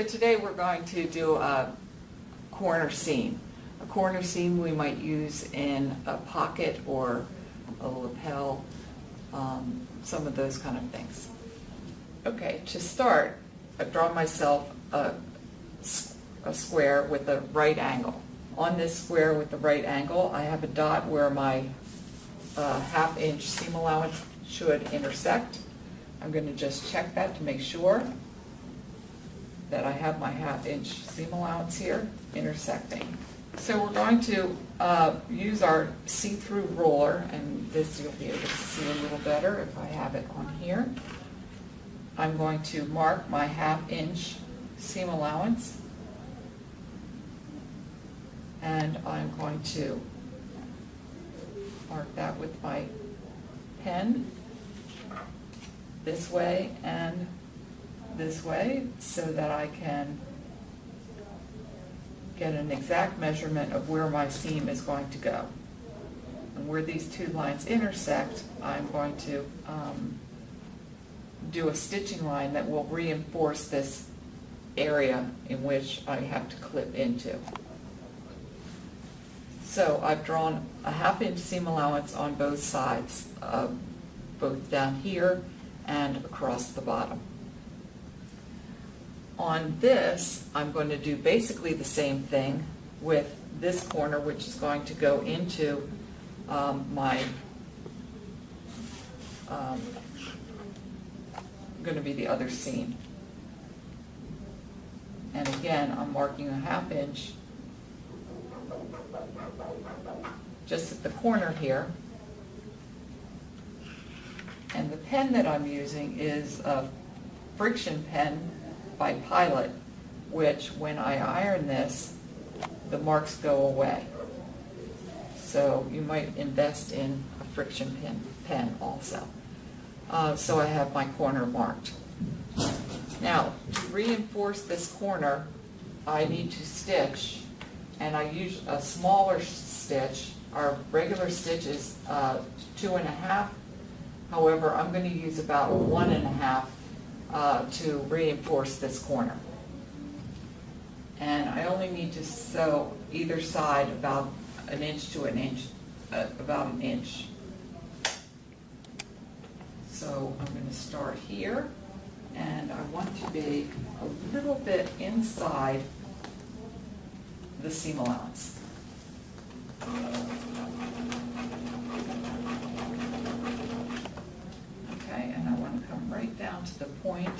today we're going to do a corner seam. A corner seam we might use in a pocket or a lapel, some of those kind of things. Okay, to start, I've drawn myself a square with a right angle. On this square with the right angle, I have a dot where my half-inch seam allowance should intersect. I'm going to just check that to make sure that I have my half-inch seam allowance here intersecting. So we're going to use our see-through ruler, and this you'll be able to see a little better if I have it on here. I'm going to mark my half-inch seam allowance, and I'm going to mark that with my pen this way and this way so that I can get an exact measurement of where my seam is going to go. And where these two lines intersect, I'm going to do a stitching line that will reinforce this area in which I have to clip into. So I've drawn a half-inch seam allowance on both sides, both down here and across the bottom. On this, I'm going to do basically the same thing with this corner, which is going to go into going to be the other seam. And again, I'm marking a half-inch just at the corner here. And the pen that I'm using is a friction pen by Pilot, which when I iron this, the marks go away. So you might invest in a friction pen also. So I have my corner marked. Now, to reinforce this corner, I need to stitch, and I use a smaller stitch. Our regular stitch is 2.5. However, I'm going to use about 1.5 to reinforce this corner. And I only need to sew either side about an inch to an inch, about an inch. So I'm going to start here, and I want to be a little bit inside the seam allowance. Okay, and I want to come right down to the point,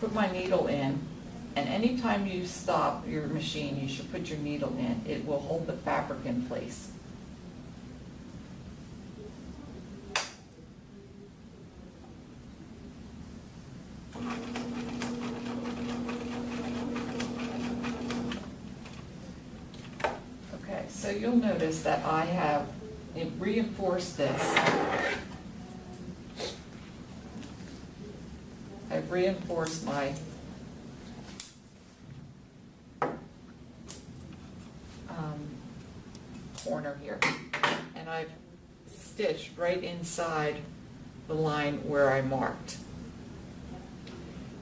put my needle in, and anytime you stop your machine, you should put your needle in. It will hold the fabric in place. Okay, so you'll notice that I have reinforced this. I've reinforced my corner here, and I've stitched right inside the line where I marked.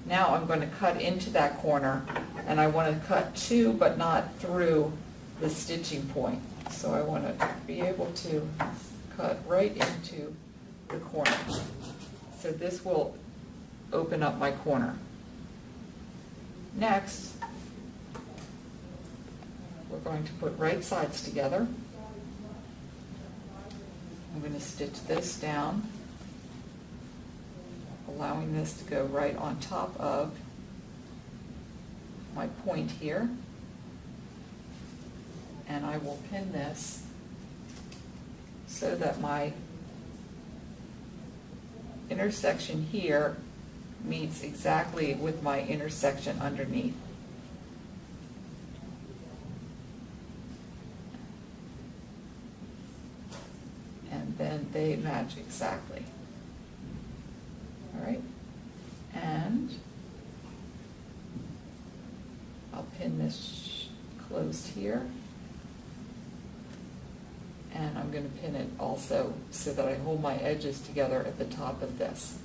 Now I'm going to cut into that corner, and I want to cut to but not through the stitching point. So I want to be able to cut right into the corner. So this will open up my corner. Next, we're going to put right sides together. I'm going to stitch this down, allowing this to go right on top of my point here. And I will pin this so that my intersection here meets exactly with my intersection underneath. And then they match exactly. All right, and I'll pin this closed here, and I'm going to pin it also so that I hold my edges together at the top of this.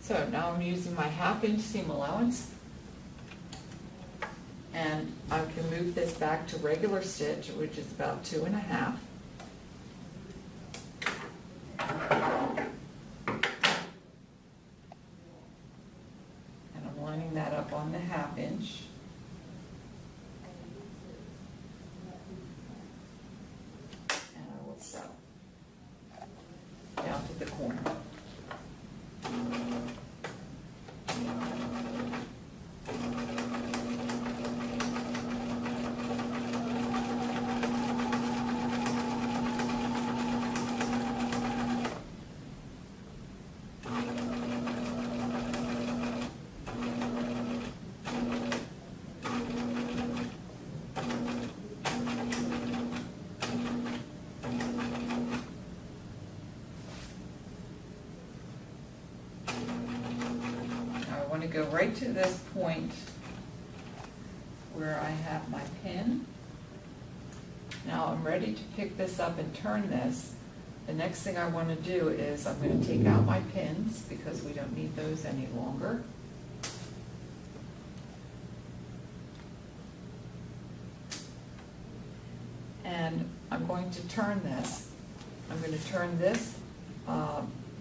So now I'm using my 1/2 inch seam allowance, and I can move this back to regular stitch, which is about 2.5. And I'm lining that up on the 1/2 inch. And I will sew down to the corner. I want to go right to this point where I have my pin. Now I'm ready to pick this up and turn this. The next thing I want to do is I'm going to take out my pins because we don't need those any longer. And I'm going to turn this. I'm going to turn this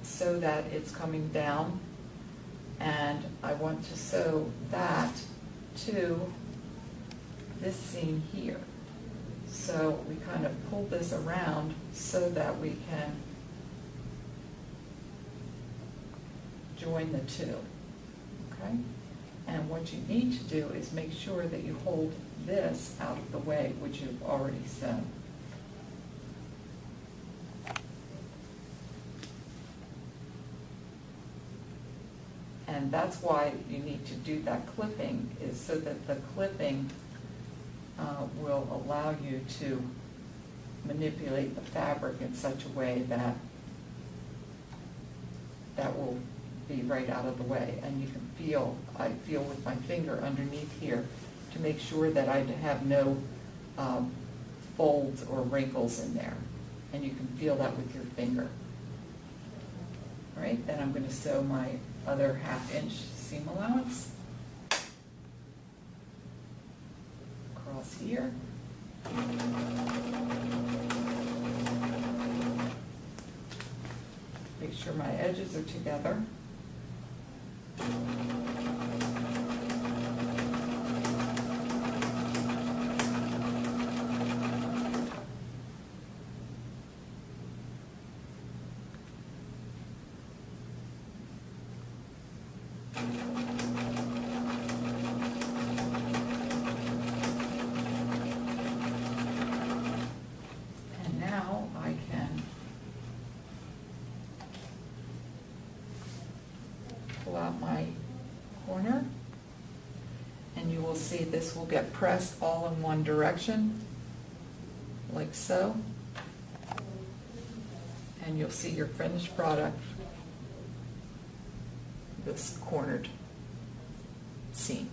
so that it's coming down, and I want to sew that to this seam here. So we kind of pull this around so that we can join the two, okay? And what you need to do is make sure that you hold this out of the way, which you've already sewn. And that's why you need to do that clipping, is so that the clipping will allow you to manipulate the fabric in such a way that that will be right out of the way. And you can feel, I feel with my finger underneath here to make sure that I have no folds or wrinkles in there. And you can feel that with your finger. All right, then I'm going to sew my other 1/2 inch seam allowance across here. Make sure my edges are together. And now I can pull out my corner, and you will see this will get pressed all in one direction, like so. And you'll see your finished product, this cornered seam.